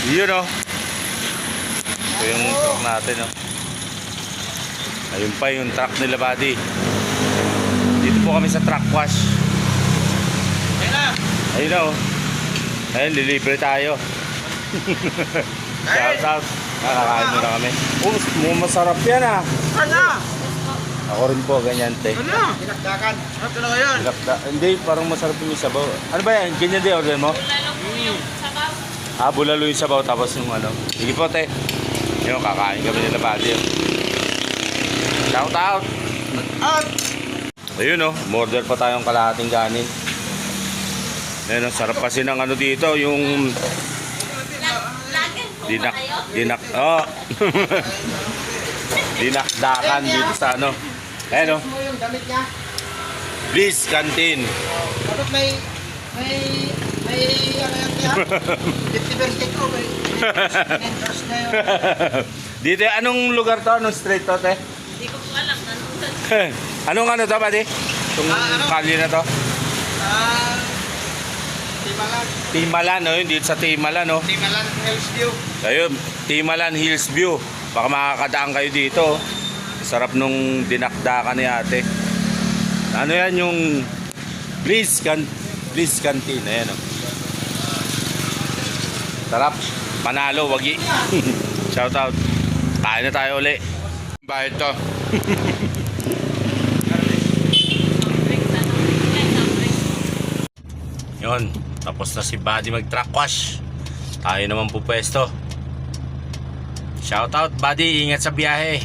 Yun o. Ito yung truck natin o. Ayun pa yung truck nila, buddy. Dito po kami sa truck wash. Ayun na o. Ayun, lilibre tayo. Shout out. Nakakain mo na kami. Masarap yan ah. Ano? Ako rin po, ganyan te. Ano? Pinagdakan. Ano talaga yan? Hindi, parang masarap yung sabaw. Ano ba yan? Ganyan din order mo? Bulalo po yung sabaw. Ah, bulalo yung sabaw tapos yung ano. Sige po te. Yung kakain kami nila buddy. Shout out. Out! Ayun o, order pa tayong kalahating kanin. Ayun o, sarap kasi ng ano dito, yung Lagan po ba kayo? dinakdakan dito sa ano. Ayun o, Mo yung damit niya. Bliss Canteen. Dapat may ano yan kaya? 50 birthday ko. May endorse na yun. Dito, anong lugar to? Anong street to, te? Hindi ko po alam. Anong ano to, buddy? Itong ano? kalye na to? Timalan. Timalan, no? Dito sa Timalan, no? Timalan Hills View. Ayun, Timalan Hills View. Baka makakadaan kayo dito. Sarap nung dinakdakan ni ate. Ano yan yung Bliss Canteen. Ayan, oh. Sarap. Panalo, wagi. Shout out. Kain na tayo uli. Bayad to. Yun. Tapos na si Buddy mag-truck wash. Tayo naman po pwesto. Shout out Buddy. Ingat sa biyahe.